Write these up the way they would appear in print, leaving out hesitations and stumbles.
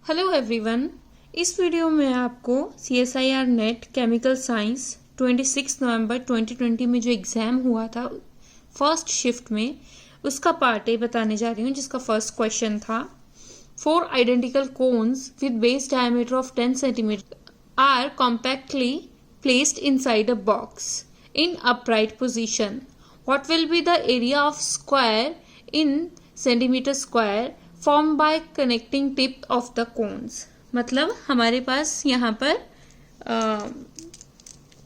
Hello everyone. इस video में आपको CSIR नेट केमिकल साइंस 26 नवंबर 2020 में जो एग्ज़ाम हुआ था फर्स्ट शिफ्ट में उसका पार्ट ए बताने जा रही हूँ, जिसका फर्स्ट क्वेश्चन था 4 identical cones with base diameter of 10 centimetre are compactly placed inside a box in upright position. What will be the area of square in centimeter square formed by connecting tip of the cones? मतलब हमारे पास यहाँ पर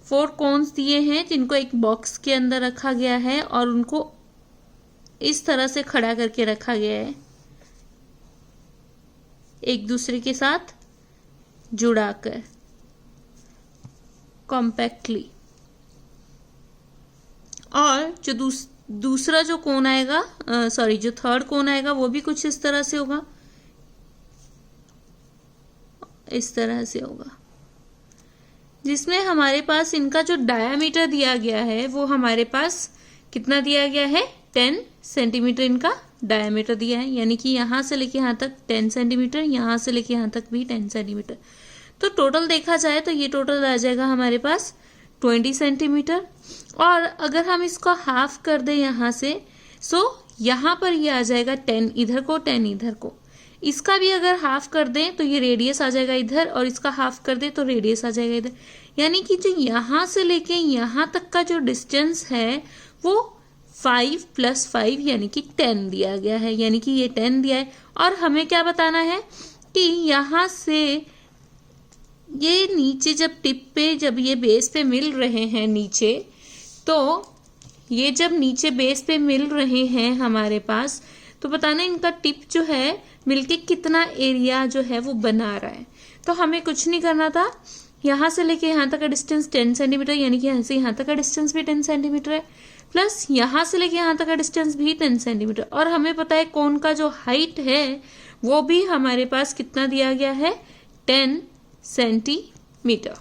4 cons दिए हैं जिनको एक box के अंदर रखा गया है और उनको इस तरह से खड़ा करके रखा गया है, एक दूसरे के साथ जुड़ाकर कॉम्पैक्टली. और जो दूसरा जो कोन आएगा, जो थर्ड कोन आएगा वो भी कुछ इस तरह से होगा, इस तरह से होगा, जिसमें हमारे पास इनका जो डायामीटर दिया गया है वो हमारे पास कितना दिया गया है, 10 सेंटीमीटर इनका डायामीटर दिया है. यानी कि यहाँ से लेके यहाँ तक 10 सेंटीमीटर, यहाँ से लेके यहाँ तक भी 10 सेंटीमीटर. तो टोटल देखा जाए तो ये टोटल आ जाएगा हमारे पास 20 सेंटीमीटर. और अगर हम इसको हाफ कर दें यहाँ से, सो यहाँ पर ये आ जाएगा 10 इधर को, 10 इधर को. इसका भी अगर हाफ कर दें तो ये रेडियस आ जाएगा इधर, और इसका हाफ कर दें तो रेडियस आ जाएगा इधर. यानी कि जो यहाँ से लेके यहाँ तक का जो डिस्टेंस है वो 5 + 5 यानी कि 10 दिया गया है. यानी कि ये 10 दिया है. और हमें क्या बताना है कि यहाँ से ये नीचे जब टिप पे, जब ये बेस पे मिल रहे हैं नीचे, तो ये जब नीचे बेस पे मिल रहे हैं हमारे पास, तो बताना इनका टिप जो है मिलके कितना एरिया जो है वो बना रहा है. तो हमें कुछ नहीं करना था, यहाँ से लेके यहाँ तक का डिस्टेंस 10 सेंटीमीटर, यानी कि यहाँ से यहाँ तक का डिस्टेंस भी 10 सेंटीमीटर है, प्लस यहाँ से लेके यहाँ तक का डिस्टेंस भी 10 सेंटीमीटर. और हमें पता है कोन का जो हाइट है वो भी हमारे पास कितना दिया गया है, 10 सेंटीमीटर.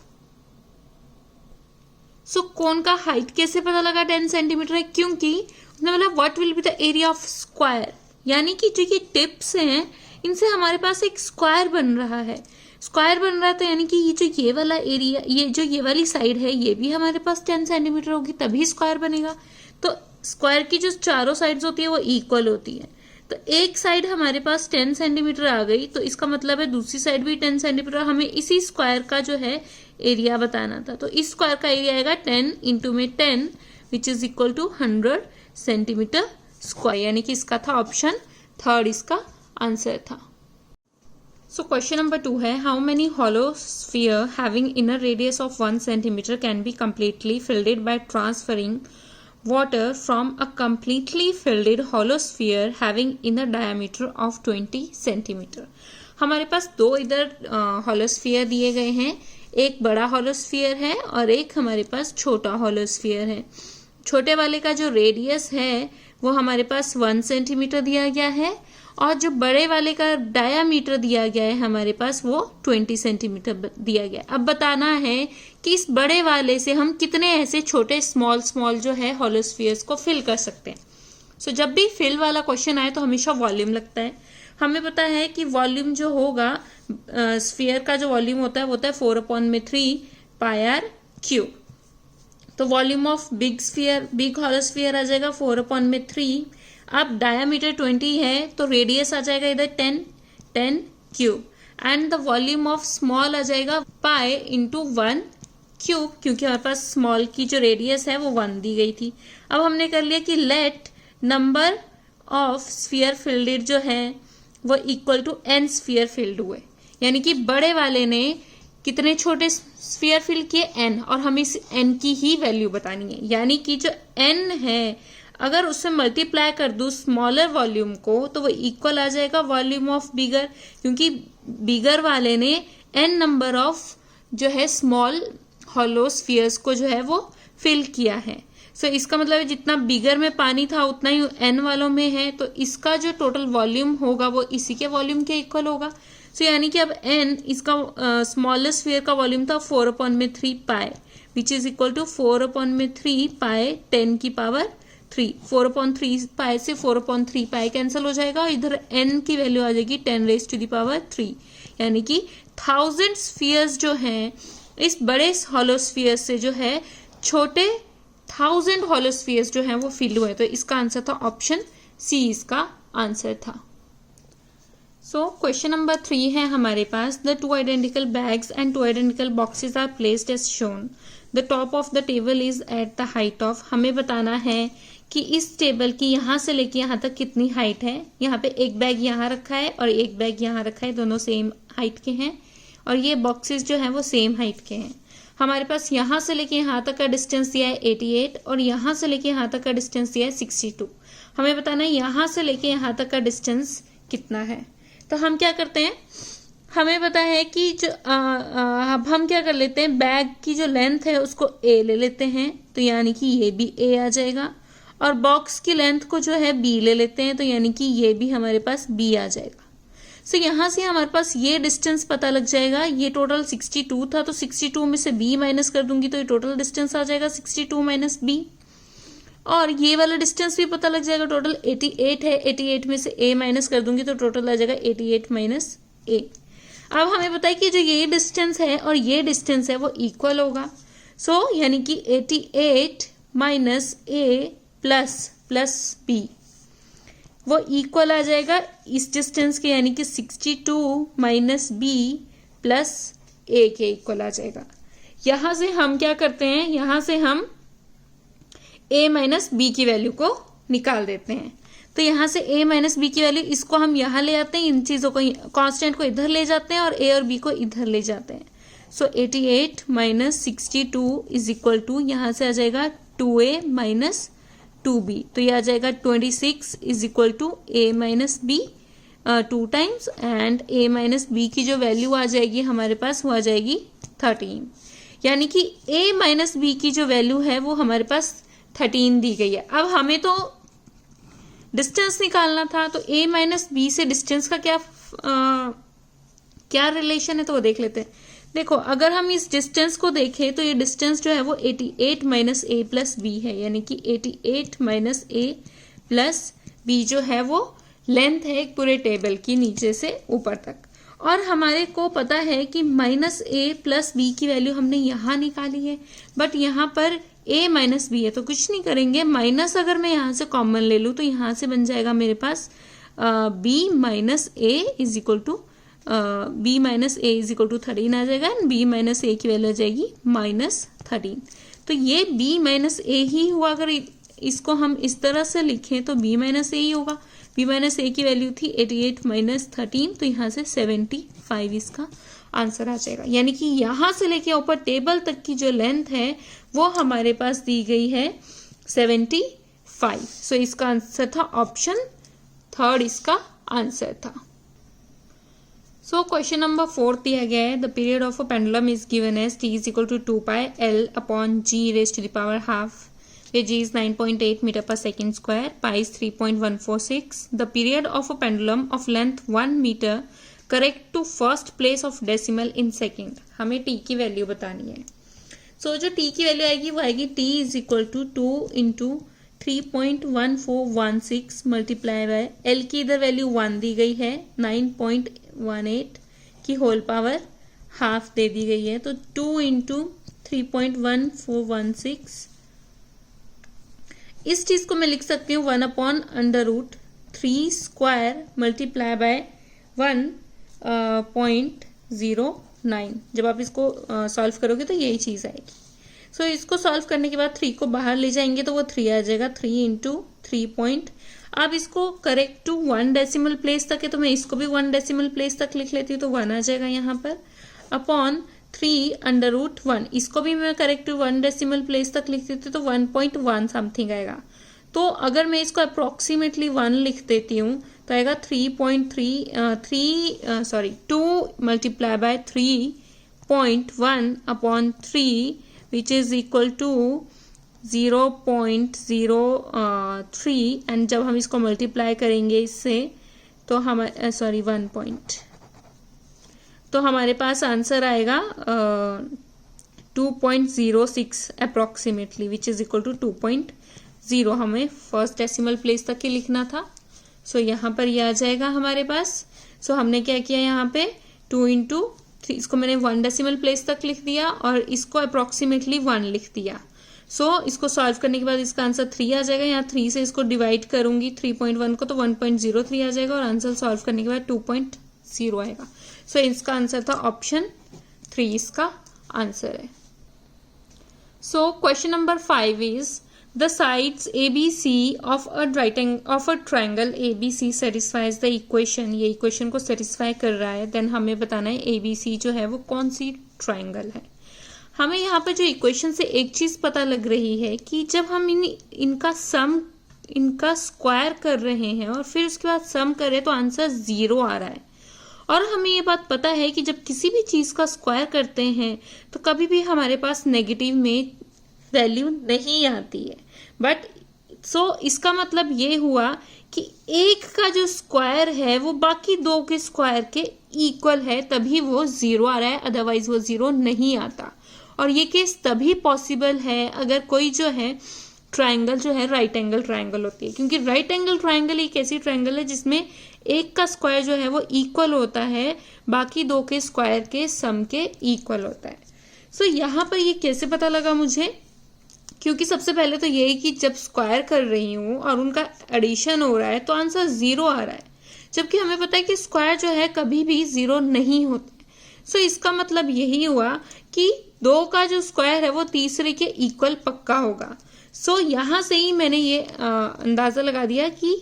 सो कोन का हाइट कैसे पता लगा 10 सेंटीमीटर है, क्योंकि उसने बोला what will be the area of square. यानी कि जो ये टिप्स हैं इनसे हमारे पास एक स्क्वायर बन रहा है. स्क्वायर बन रहा है तो यानी कि ये जो ये वाला एरिया, ये जो ये वाली साइड है, ये भी हमारे पास 10 सेंटीमीटर होगी, तभी स्क्वायर बनेगा. तो स्क्वायर की जो चारों साइड्स होती है वो इक्वल होती है. तो एक साइड हमारे पास 10 सेंटीमीटर आ गई, तो इसका मतलब है दूसरी साइड भी 10 सेंटीमीटर. हमें इसी स्क्वायर का जो है एरिया बताना था. तो इस स्क्वायर का एरिया आएगा 10 × में 10 which is equal to 100 centimetre square. यानी कि इसका था ऑप्शन थर्ड, इसका आंसर था. सो क्वेश्चन नंबर 2 है, how many hollow sphere having inner radius of 1 centimetre can be completely filled by transferring water from a completely filled hollow sphere having inner diameter of 20 centimeter. हमारे पास दो इधर hollow sphere दिए गए हैं, एक बड़ा hollow sphere है और एक हमारे पास छोटा hollow sphere है. छोटे वाले का जो रेडियस है वो हमारे पास 1 सेंटीमीटर दिया गया है, और जो बड़े वाले का डायामीटर दिया गया है हमारे पास वो 20 सेंटीमीटर दिया गया. अब बताना है कि इस बड़े वाले से हम कितने ऐसे छोटे स्मॉल जो है हॉलो स्फीयर्स को फिल कर सकते हैं. सो जब भी फिल वाला क्वेश्चन आए तो हमेशा वॉल्यूम लगता है. हमें पता है कि वॉल्यूम जो होगा, स्फीयर का जो वॉल्यूम होता है वो होता है 4/3 πr³. तो volume of big hollow sphere आ जाएगा 4/3. अब डायामीटर 20 है तो रेडियस आ जाएगा इधर 10³ and the volume of small आ जाएगा पाई × 1³ क्योंकि हमारे पास स्मॉल की जो रेडियस है वो 1 दी गई थी. अब हमने कर लिया कि let number of sphere filled जो है वो equal to n sphere filled हुए. यानी कि बड़े वाले ने कितने छोटे स्फीयर फिल किए, n, और हमें इस n की ही वैल्यू बतानी है. यानी कि जो n है अगर उससे मल्टीप्लाई कर दूं स्मॉलर वॉल्यूम को तो वो इक्वल आ जाएगा वॉल्यूम ऑफ बिगर, क्योंकि बिगर वाले ने n नंबर ऑफ जो है स्मॉल हॉलो स्फीयर्स को जो है वो फिल किया है. सो इसका मतलब है जितना बिगर में पानी था उतना ही n वालों में है, तो इसका जो टोटल वॉल्यूम होगा वो इसी के वॉल्यूम के इक्वल होगा. सो यानी कि अब n इसका स्मॉलेस्ट स्फीयर का वॉल्यूम था 4/3 पाई विच इज इक्वल टू 4/3 पाई 10⁻³ 4/3 पाई से 4/3 पाई कैंसिल हो जाएगा और इधर n की वैल्यू आ जाएगी 10⁻³ यानी कि 1000 स्फीयर्स जो हैं इस बड़े हॉलो स्फीयर से जो है छोटे 1000 हॉलो स्फीयर्स जो हैं वो फिल हुए। तो इसका आंसर था ऑप्शन सी, इसका आंसर था। सो क्वेश्चन नंबर 3 है हमारे पास, the 2 identical bags and 2 identical boxes are placed as shown, the top of the table is at the height of. हमें बताना है कि इस टेबल की यहाँ से लेके यहाँ तक कितनी हाइट है। यहाँ पे एक बैग यहाँ रखा है और एक बैग यहाँ रखा है, दोनों सेम हाइट के हैं और ये बॉक्सेस जो हैं वो सेम हाइट के हैं। हमारे पास यहाँ से लेके यहाँ तक का डिस्टेंस दिया है 88 और यहाँ से लेके यहाँ तक का डिस्टेंस दिया है 62। हमें बताना है यहाँ से लेके यहाँ तक का डिस्टेंस कितना है। तो हम क्या करते हैं, हमें पता है कि जो अब हम क्या कर लेते हैं, बैग की जो लेंथ है उसको a ले लेते हैं, तो यानी कि ये भी a आ जाएगा और बॉक्स की लेंथ को जो है b ले लेते हैं, तो यानी कि ये भी हमारे पास b आ जाएगा। सो यहाँ से हमारे पास ये डिस्टेंस पता लग जाएगा। ये टोटल 62 था तो 62 में से b माइनस कर दूंगी तो ये टोटल डिस्टेंस आ जाएगा 62 माइनस b। और ये वाला डिस्टेंस भी पता लग जाएगा, टोटल 88 है, 88 में से a माइनस कर दूंगी तो टोटल आ जाएगा 88 माइनस a। अब हमें पता है कि जो ये डिस्टेंस है और ये डिस्टेंस है वो इक्वल होगा। सो यानी कि 88 माइनस a प्लस b वो इक्वल आ जाएगा इस डिस्टेंस के, यानी कि 62 माइनस b प्लस a के इक्वल आ जाएगा। यहां से हम क्या करते हैं, यहां से हम a माइनस b की वैल्यू को निकाल देते हैं। तो यहाँ से a माइनस b की वैल्यू, इसको हम यहाँ ले आते हैं, इन चीज़ों को कांस्टेंट को इधर ले जाते हैं और a और b को इधर ले जाते हैं। सो 88 माइनस 62 इज इक्वल टू, यहाँ से आ जाएगा 2a माइनस 2b, तो ये आ जाएगा 26 is equal to a minus b 2 times and a minus b की जो वैल्यू आ जाएगी हमारे पास वो आ जाएगी 13, यानी कि a माइनस b की जो वैल्यू है वो हमारे पास 13 दी गई है। अब हमें तो डिस्टेंस निकालना था, तो a माइनस b से डिस्टेंस का क्या रिलेशन है तो वो देख लेते हैं। देखो अगर हम इस डिस्टेंस को देखें तो ये डिस्टेंस जो है वो 88 माइनस a प्लस b है, यानी कि 88 माइनस a प्लस b जो है वो लेंथ है एक पूरे टेबल की नीचे से ऊपर तक। और हमारे को पता है कि माइनस a प्लस b की वैल्यू हमने यहाँ निकाली है, बट यहाँ पर a माइनस b है तो कुछ नहीं करेंगे, माइनस अगर मैं यहाँ से कॉमन ले लूँ तो यहाँ से बन जाएगा मेरे पास b minus a is equal to b minus a is equal to 13 आ जाएगा एंड b माइनस a की वैल्यू आ जाएगी माइनस 13। तो ये b माइनस a ही हुआ, अगर इसको हम इस तरह से लिखें तो b माइनस a ही होगा। b माइनस a की वैल्यू थी 88 माइनस 13, तो यहाँ से 75 इसका आंसर आ जाएगा। यानी कि यहाँ से लेके ऊपर टेबल तक की जो लेंथ है वो हमारे पास दी गई है 75। सो इसका आंसर था ऑप्शन 3, इसका आंसर था। सो क्वेश्चन नंबर 4 दिया गया है, the period of a pendulum is given as t is equal to 2 pi l upon g raise to the power half, where g is 9.8 meter per second square, pi is 3.146. The period of a pendulum of length 1 meter correct to first place of decimal in second. हमें t की value बतानी है। सो जो t की value आएगी वो आएगी t is equal to 2 into 3.1416 multiply by l की इधर वैल्यू 1 दी गई है, 9.18 की होल पावर हाफ दे दी गई है, तो 2 इंटू 3.1416, इस चीज को मैं लिख सकती हूँ 1/√3 स्क्वायर मल्टीप्लाई बाय 1.09। जब आप इसको सॉल्व करोगे तो यही चीज आएगी। सो इसको सॉल्व करने के बाद 3 को बाहर ले जाएंगे तो वो 3 आ जाएगा, 3 इंटू 3 अब इसको करेक्ट टू 1 डेसिमल प्लेस तक है तो मैं इसको भी 1 डेसिमल प्लेस तक लिख लेती हूँ, तो 1 आ जाएगा यहाँ पर, अपॉन 3/√1, इसको भी मैं करेक्ट टू 1 डेसिमल प्लेस तक लिख देती हूँ तो 1.1 समथिंग आएगा। तो अगर मैं इसको अप्रोक्सीमेटली 1 लिख देती हूँ तो आएगा 2 multiply by 3.1 upon 3 which is equal to 0.03 and जब हम इसको मल्टीप्लाई करेंगे इससे तो हम 1 पॉइंट, तो हमारे पास आंसर आएगा 2.06 approximately which is equal to 2.06। 0 हमें फर्स्ट डेसिमल प्लेस तक ही लिखना था। सो यहाँ पर ये आ जाएगा हमारे पास। सो हमने क्या किया यहाँ पे 2 इंटू 3, इसको मैंने 1 डेसिमल प्लेस तक लिख दिया और इसको अप्रोक्सीमेटली 1 लिख दिया। सो इसको सॉल्व करने के बाद इसका आंसर 3 आ जाएगा। यहाँ 3 से इसको डिवाइड करूंगी 3.1 को तो 1.03 आ जाएगा और आंसर सॉल्व करने के बाद 2.0 आएगा। सो इसका आंसर था ऑप्शन 3, इसका आंसर है। सो question number 5 is the sides ABC of a triangle ABC satisfies the equation। ये इक्वेशन को सेटिस्फाई कर रहा है। देन हमें बताना है ABC जो है वो कौन सी ट्राइंगल है। हमें यहाँ पर जो इक्वेशन से एक चीज पता लग रही है कि जब हम इनका स्क्वायर कर रहे हैं और फिर उसके बाद सम कर रहे हैं तो आंसर 0 आ रहा है। और हमें ये बात पता है कि जब किसी भी चीज का स्क्वायर करते हैं तो कभी भी हमारे पास नेगेटिव में वैल्यू नहीं आती है। बट इसका मतलब ये हुआ कि एक का जो स्क्वायर है वो बाकी 2 के स्क्वायर के इक्वल है, तभी वो 0 आ रहा है, अदरवाइज वो 0 नहीं आता। और ये केस तभी पॉसिबल है अगर कोई जो है ट्राइंगल जो है राइट एंगल ट्राइंगल होती है, क्योंकि राइट एंगल ट्राइंगल एक ऐसी ट्राइंगल है जिसमें एक का स्क्वायर जो है वो इक्वल होता है, बाकी 2 के स्क्वायर के सम के इक्वल होता है। सो यहाँ पर ये कैसे पता लगा मुझे, क्योंकि सबसे पहले तो यही कि जब स्क्वायर कर रही हूँ और उनका एडिशन हो रहा है तो आंसर 0 आ रहा है, जबकि हमें पता है कि स्क्वायर जो है कभी भी 0 नहीं होता है। सो इसका मतलब यही हुआ कि 2 का जो स्क्वायर है वो तीसरे के इक्वल पक्का होगा। सो यहाँ से ही मैंने ये अंदाजा लगा दिया कि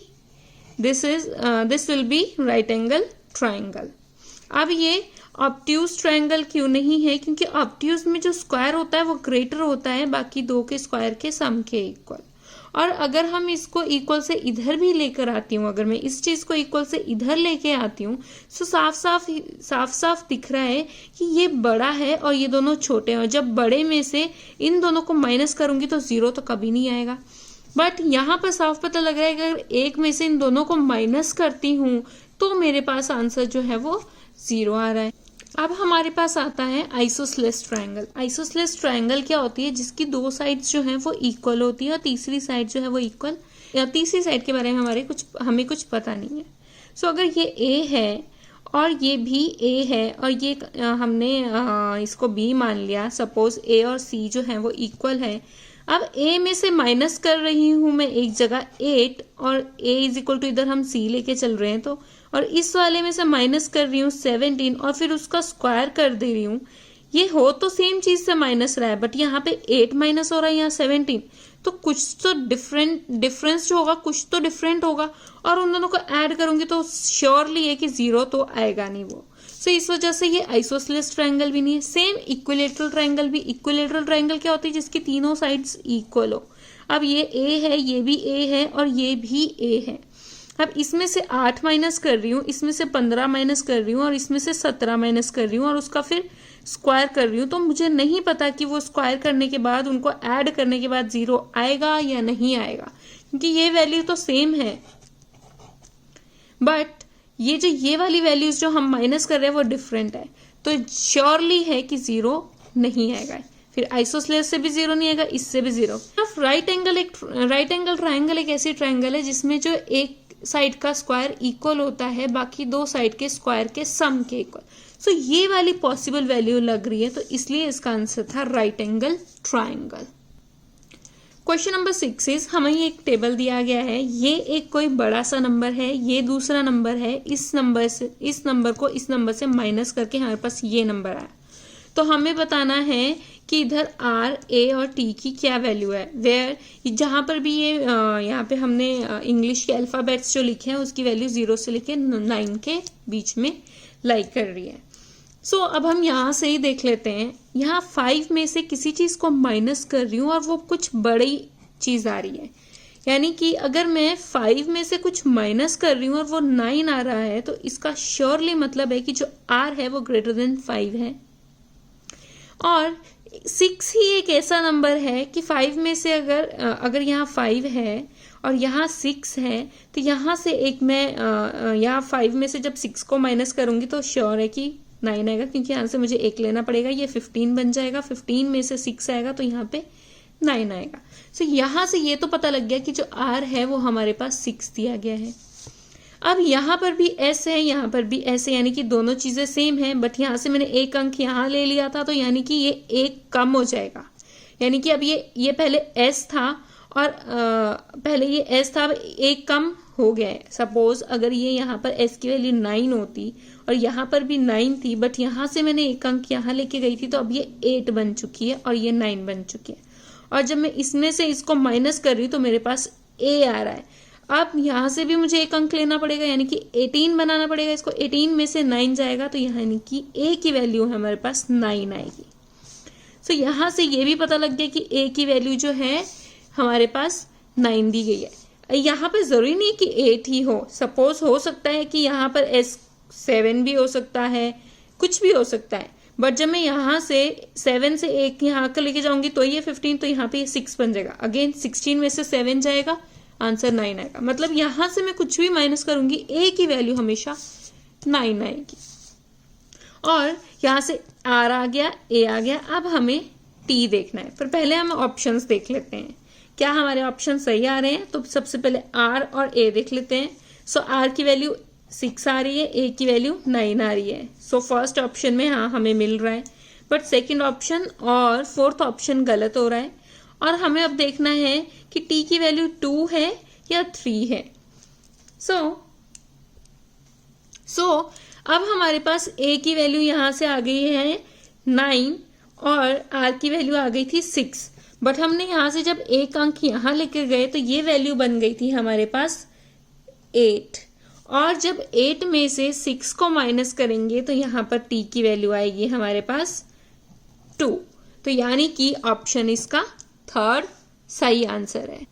this will be right angle triangle. अब ये ऑब्ट्यूज ट्रायंगल क्यों नहीं है, क्योंकि ऑब्ट्यूज में जो स्क्वायर होता है वो ग्रेटर होता है बाकी 2 के स्क्वायर के सम के इक्वल। और अगर हम इसको इक्वल से इधर भी लेकर आती हूँ, अगर मैं इस चीज को इक्वल से इधर लेके आती हूँ तो साफ साफ दिख रहा है कि ये बड़ा है और ये दोनों छोटे हैं। और जब बड़े में से इन दोनों को माइनस करूंगी तो 0 तो कभी नहीं आएगा। बट यहाँ पर साफ पता लग रहा है कि अगर एक में से इन दोनों को माइनस करती हूँ तो मेरे पास आंसर जो है वो 0 आ रहा है। अब हमारे पास आता है आइसोसेलेस ट्रायंगल। आइसोसेलेस ट्रायंगल क्या होती है, जिसकी 2 साइड्स जो हैं वो इक्वल होती है और तीसरी साइड जो है वो इक्वल, या तीसरी साइड के बारे में हमें कुछ पता नहीं है। सो अगर ये A है और ये भी A है और ये हमने इसको B मान लिया, सपोज A और C जो है वो इक्वल है। अब A में से माइनस कर रही हूं मैं एक जगह 8 और A इज इक्वल टू इधर हम C लेके चल रहे हैं तो, और इस वाले में से माइनस कर रही हूँ 17 और फिर उसका स्क्वायर कर दे रही हूँ। ये हो तो सेम चीज से माइनस रहा है, बट यहाँ पे 8 माइनस हो रहा है, यहाँ 17, तो कुछ तो डिफरेंस जो होगा कुछ तो डिफरेंट होगा। और उन दोनों को ऐड करूंगी तो श्योरली है कि 0 तो आएगा नहीं वो। सो इस वजह से ये आइसोसेलेस ट्रायंगल भी नहीं है। सेम इक्विलेटरल ट्रायंगल भी, इक्विलेटरल ट्रायंगल क्या होती है, जिसकी तीनों साइड्स इक्वल हो। अब ये A है, ये भी A है और ये भी A है। अब इसमें से 8 माइनस कर रही हूँ, इसमें से 15 माइनस कर रही हूँ और इसमें से 17 माइनस कर रही हूँ और उसका फिर स्क्वायर कर रही हूँ, तो मुझे नहीं पता कि वो स्क्वायर करने के बाद, उनको ऐड करने के बाद 0 आएगा या नहीं आएगा, क्योंकि ये वैल्यू तो सेम है बट ये वाली वैल्यूज जो हम माइनस कर रहे हैं वो डिफरेंट है, तो श्योरली है कि 0 नहीं आएगा। फिर आइसोसेलेस से भी 0 नहीं आएगा, इससे भी 0। राइट एंगल ट्रायंगल एक ऐसी ट्रायंगल है जिसमें जो एक साइड का स्क्वायर इक्वल होता है बाकी 2 साइड के स्क्वायर के सम के इक्वल। सो ये वाली पॉसिबल वैल्यू लग रही है, तो इसलिए इसका आंसर था right angle triangle. Question number 6 is, हमें एक टेबल दिया गया है, ये एक कोई बड़ा सा नंबर है, ये दूसरा नंबर है, इस नंबर को इस नंबर से माइनस करके हमारे पास ये नंबर आया। तो हमें बताना है कि इधर R, A और T की क्या वैल्यू है। वेयर जहां पर भी ये यहाँ पे हमने इंग्लिश के अल्फाबेट्स जो लिखे हैं उसकी वैल्यू 0 से लेके 9 के बीच में लाई कर रही है। सो अब हम यहाँ से ही देख लेते हैं, यहाँ 5 में से किसी चीज को माइनस कर रही हूँ और वो कुछ बड़ी चीज आ रही है, यानी कि अगर मैं 5 में से कुछ माइनस कर रही हूँ और वो 9 आ रहा है तो इसका श्योरली मतलब है कि जो R है वो ग्रेटर देन 5 है। और 6 ही एक ऐसा नंबर है कि 5 में से अगर यहाँ 5 है और यहाँ 6 है तो यहाँ से एक मैं यहाँ 5 में से जब 6 को माइनस करूंगी तो श्योर है कि 9 आएगा, क्योंकि यहाँ से मुझे 1 लेना पड़ेगा, ये 15 बन जाएगा। 15 में से 6 आएगा तो यहाँ पे 9 आएगा। सो यहाँ से ये तो पता लग गया कि जो R है वो हमारे पास 6 दिया गया है। अब यहाँ पर भी S है, यहाँ पर भी S है, यानी कि दोनों चीज़ें सेम हैं, बट यहाँ से मैंने एक अंक यहाँ ले लिया था, तो यानी कि ये एक कम हो जाएगा। यानी कि अब ये पहले S था और पहले ये S था, अब एक कम हो गया है। सपोज अगर ये यहाँ पर S की वैल्यू 9 होती और यहाँ पर भी 9 थी, बट यहाँ से मैंने एक अंक यहाँ लेके गई थी, तो अब ये 8 बन चुकी है और ये 9 बन चुकी है। और जब मैं इसमें से इसको माइनस कर रही हूँ तो मेरे पास A आ रहा है। अब यहाँ से भी मुझे एक अंक लेना पड़ेगा, यानी कि 18 बनाना पड़ेगा इसको। 18 में से 9 जाएगा तो यानी कि A की वैल्यू हमारे पास 9 आएगी। सो यहाँ से ये भी पता लग गया कि A की वैल्यू जो है हमारे पास 9 दी गई है। यहाँ पे जरूरी नहीं कि 8 ही हो, सपोज हो सकता है कि यहाँ पर S 7 भी हो सकता है, कुछ भी हो सकता है। बट जब मैं यहाँ से 7 से एक यहाँ का लेके जाऊंगी तो ये 15, तो यहाँ पे ये 6 बन जाएगा। अगेन 16 में से 7 जाएगा, आंसर 9 आएगा। मतलब यहाँ से मैं कुछ भी माइनस करूंगी A की वैल्यू हमेशा 9 आएगी। और यहाँ से R आ गया, A आ गया। अब हमें T देखना है, पर पहले हम ऑप्शंस देख लेते हैं क्या हमारे ऑप्शन सही आ रहे हैं। तो सबसे पहले R और A देख लेते हैं। सो R की वैल्यू 6 आ रही है, A की वैल्यू 9 आ रही है। सो फर्स्ट ऑप्शन में हाँ हमें मिल रहा है, बट सेकंड ऑप्शन और फोर्थ ऑप्शन गलत हो रहा है। और हमें अब देखना है कि T की वैल्यू 2 है या 3 है। सो अब हमारे पास A की वैल्यू यहाँ से आ गई है 9 और R की वैल्यू आ गई थी 6, बट हमने यहाँ से जब एक अंक यहाँ लेकर गए तो ये वैल्यू बन गई थी हमारे पास 8। और जब 8 में से 6 को माइनस करेंगे तो यहाँ पर T की वैल्यू आएगी हमारे पास 2। तो यानी कि ऑप्शन इसका थर्ड सही आंसर है।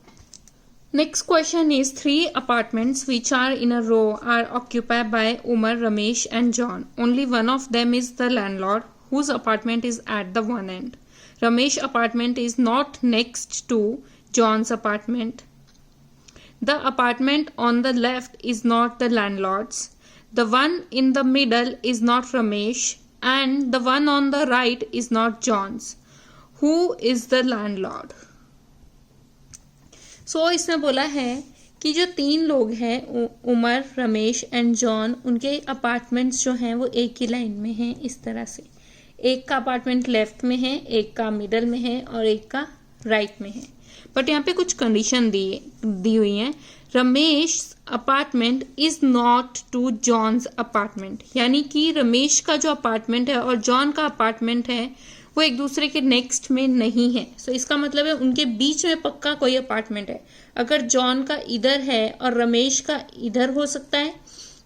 Next question is 3 apartments which are in a row are occupied by Umar, Ramesh and John. Only one of them is the landlord whose apartment is at the one end. Ramesh apartment is not next to John's apartment. The apartment on the left is not the landlord's. The one in the middle is not Ramesh and the one on the right is not John's. Who is the landlord? So इसमें बोला है कि जो 3 लोग हैं Umar, Ramesh and John, उनके apartments जो हैं वो एक ही लाइन में हैं। इस तरह से एक का अपार्टमेंट लेफ्ट में है, एक का मिडल में है और एक का राइट में है। बट यहाँ पे कुछ कंडीशन दी हुई है। Ramesh apartment is not to John's apartment, यानी कि रमेश का जो अपार्टमेंट है और जॉन का अपार्टमेंट है वो एक दूसरे के नेक्स्ट में नहीं है। सो इसका मतलब है उनके बीच में पक्का कोई अपार्टमेंट है। अगर जॉन का इधर है और रमेश का इधर हो सकता है,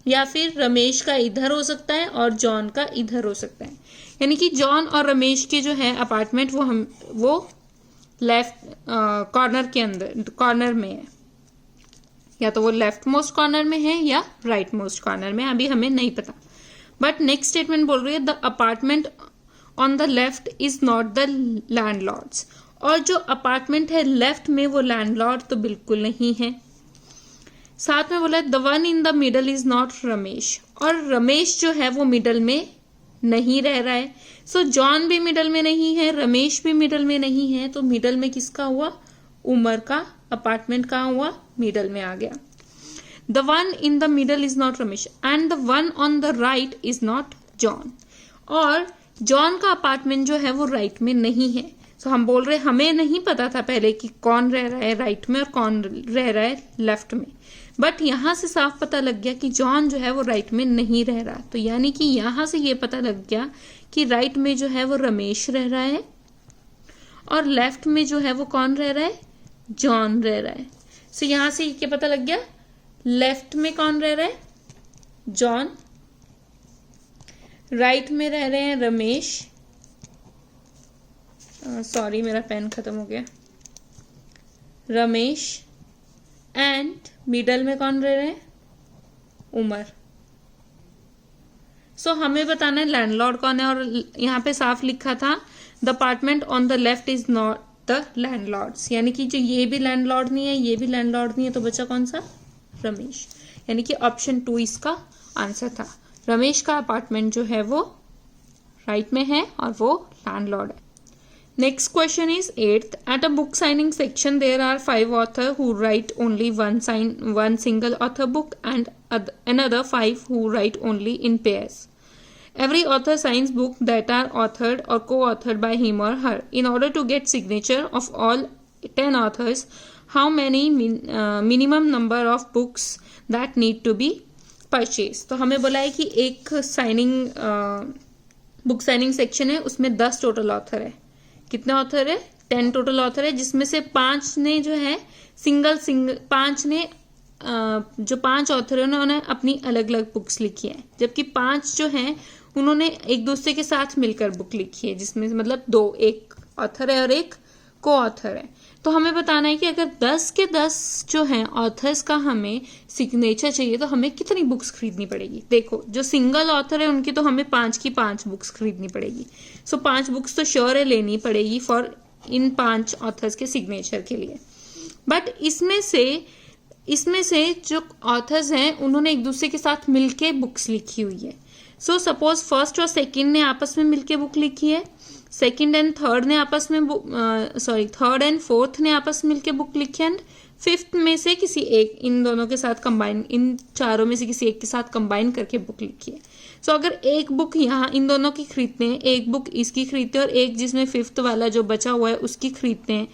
या फिर रमेश का इधर हो सकता है और जॉन का इधर हो सकता है। यानी कि जॉन और रमेश के जो है अपार्टमेंट वो लेफ्ट कॉर्नर में है, या तो वो लेफ्ट मोस्ट कॉर्नर में है या राइट मोस्ट कॉर्नर में, अभी हमें नहीं पता। बट नेक्स्ट स्टेटमेंट बोल रही है the apartment on the left is not the landlords. और जो अपार्टमेंट है लेफ्ट में वो लैंडलॉर्ड तो बिल्कुल नहीं है। साथ में बोला the one in the middle is not Ramesh, और रमेश जो है वो मिडल में नहीं रह रहा है। सो जॉन भी मिडल में नहीं है, रमेश भी मिडल में नहीं है, तो मिडल में किसका हुआ? उमर का अपार्टमेंट कहाँ हुआ? मिडल में आ गया। The one in the middle is not Ramesh and the one on the right is not John. और जॉन का अपार्टमेंट जो है वो राइट में नहीं है। सो हम बोल रहे हमें नहीं पता था पहले कि कौन रह रहा है राइट में और कौन रह रहा है लेफ्ट में, बट यहाँ से साफ पता लग गया कि जॉन जो है वो राइट में नहीं रह रहा। तो यानी कि यहाँ से ये पता लग गया कि राइट में जो है वो रमेश रह रहा है और लेफ्ट में जो है वो कौन रह रहा है? जॉन रह रहा है। सो यहाँ से क्या पता लग गया? लेफ्ट में कौन रह रहा है? जॉन। राइट में रह रहे हैं रमेश, सॉरी मेरा पेन खत्म हो गया, रमेश। एंड मिडल में कौन रह रहे हैं? उमर। सो हमें बताना है लैंडलॉर्ड कौन है, और यहाँ पे साफ लिखा था the apartment on the left is not the landlords, यानी कि जो ये भी लैंडलॉर्ड नहीं है ये भी लैंडलॉर्ड नहीं है, तो बचा कौन सा? रमेश। यानी कि ऑप्शन 2 इसका आंसर था। रमेश का अपार्टमेंट जो है वो राइट में है और वो लैंडलॉर्ड है। Next question is 8th. At a book signing section, there are 5 authors who write only one single author book and another 5 who write only in pairs. Every author signs books that are authored or co-authored by him or her. In order to get signature of all 10 authors, how many minimum number of books that need to be purchased? तो हमें बोला है कि एक book signing section है, उसमें 10 total author है. कितने ऑथर है? 10 टोटल ऑथर है, जिसमें से 5 ने जो है सिंगल 5 ने जो 5 ऑथर है उन्होंने अपनी अलग अलग बुक्स लिखी है, जबकि 5 जो हैं उन्होंने एक दूसरे के साथ मिलकर बुक लिखी है, जिसमें मतलब 2 एक ऑथर है और एक को ऑथर है. तो हमें बताना है कि अगर 10 के 10 जो हैं ऑथर्स का हमें सिग्नेचर चाहिए तो हमें कितनी बुक्स खरीदनी पड़ेगी. देखो जो सिंगल ऑथर है उनकी तो हमें 5 की 5 बुक्स खरीदनी पड़ेगी. सो 5 बुक्स तो श्योर है लेनी पड़ेगी फॉर इन 5 ऑथर्स के सिग्नेचर के लिए. बट इसमें से जो ऑथर्स हैं उन्होंने एक दूसरे के साथ मिलके बुक्स लिखी हुई है. सो सपोज फर्स्ट और सेकंड ने आपस में मिलके बुक लिखी है, सेकंड एंड थर्ड ने आपस में थर्ड एंड फोर्थ ने आपस में मिलके बुक लिखी है, एंड फिफ्थ में से किसी एक इन दोनों के साथ कंबाइन, इन चारों में से किसी एक के साथ कंबाइन करके बुक लिखी है. सो अगर एक बुक यहाँ इन दोनों की खरीदते हैं, एक बुक इसकी खरीदते हैं और एक जिसमें फिफ्थ वाला जो बचा हुआ है उसकी खरीदते हैं,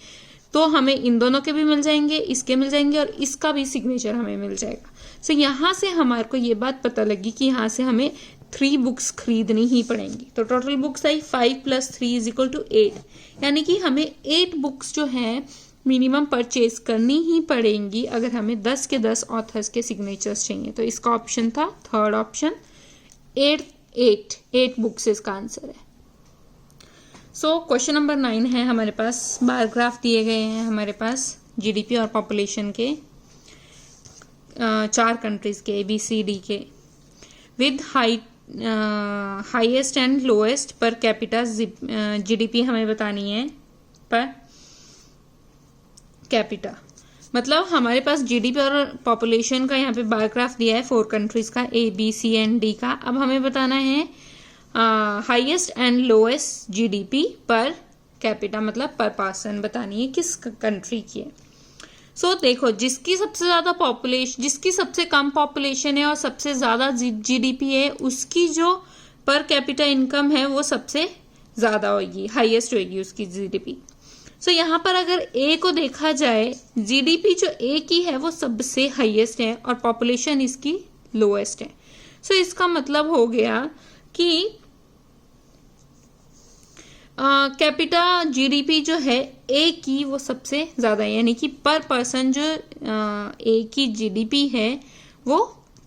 तो हमें इन दोनों के भी मिल जाएंगे, इसके मिल जाएंगे और इसका भी सिग्नेचर हमें मिल जाएगा. सो यहाँ से हमारे को ये बात पता लगी कि यहाँ से हमें 3 बुक्स खरीदनी ही पड़ेंगी. तो टोटल बुक्स आई 5 + 3 = 8, यानी कि हमें 8 बुक्स जो हैं मिनिमम परचेज करनी ही पड़ेंगी अगर हमें 10 के 10 ऑथर्स के सिग्नेचर्स चाहिए. तो इसका ऑप्शन था थर्ड ऑप्शन 8 बुक्स इसका आंसर है. सो क्वेश्चन नंबर 9 है हमारे पास. बार ग्राफ दिए गए हैं हमारे पास जीडीपी और पॉपुलेशन के 4 कंट्रीज के ABCD के, with highest and lowest per capita GDP हमें बतानी है पर कैपिटा. मतलब हमारे पास जीडीपी और पॉपुलेशन का यहाँ पे बार ग्राफ दिया है 4 कंट्रीज का A, B, C and D का. अब हमें बताना है highest and lowest GDP per capita, मतलब पर पर्सन बतानी है किस कंट्री की है. सो देखो जिसकी सबसे ज्यादा पॉपुलेशन, जिसकी सबसे कम पॉपुलेशन है और सबसे ज्यादा जीडीपी है, उसकी जो पर कैपिटा इनकम है वो सबसे ज्यादा होगी, हाईएस्ट होगी उसकी जीडीपी. सो यहाँ पर अगर ए को देखा जाए, जीडीपी जो ए की है वो सबसे हाईएस्ट है और पॉपुलेशन इसकी लोएस्ट है. सो इसका मतलब हो गया कि कैपिटा जीडीपी जो है ए की वो सबसे ज्यादा है, यानी कि पर पर्सन जो ए की जीडीपी है वो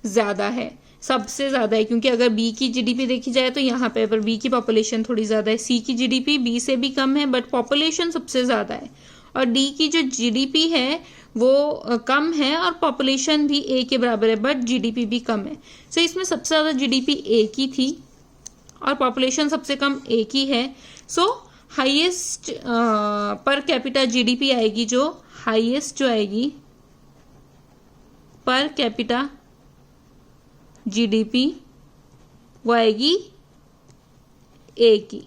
ज्यादा है, सबसे ज्यादा है. क्योंकि अगर बी की जीडीपी देखी जाए तो यहाँ पे पर बी की पॉपुलेशन थोड़ी ज्यादा है, सी की जीडीपी बी से भी कम है बट पॉपुलेशन सबसे ज्यादा है, और डी की जो जीडीपी है वो कम है और पॉपुलेशन भी ए के बराबर है बट जीडीपी भी कम है. सो इसमें सबसे ज्यादा जीडीपी ए की थी और पॉपुलेशन सबसे कम ए की है. सो हाईएस्ट पर कैपिटा जीडीपी आएगी, जो हाईएस्ट जो आएगी पर कैपिटा जीडीपी वो आएगी ए की.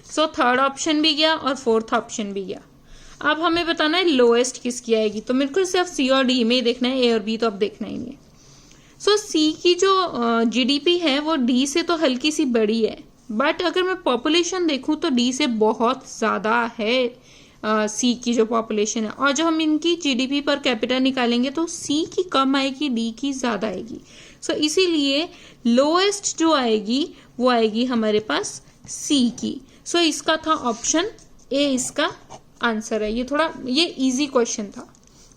सो थर्ड ऑप्शन भी गया और फोर्थ ऑप्शन भी गया. अब हमें बताना है लोएस्ट किसकी आएगी, तो मेरे को सिर्फ सी और डी में ही देखना है, ए और बी तो अब देखना ही नहीं है. सो सी की जो जीडीपी है वो डी से तो हल्की सी बड़ी है, बट अगर मैं पॉपुलेशन देखूं तो डी से बहुत ज़्यादा है सी की जो पॉपुलेशन है, और जो हम इनकी जीडीपी पर कैपिटा निकालेंगे तो सी की कम आएगी, डी की ज़्यादा आएगी. सो इसीलिए लोएस्ट जो आएगी वो आएगी हमारे पास सी की. सो इसका था ऑप्शन ए, इसका आंसर है. ये इजी क्वेश्चन था,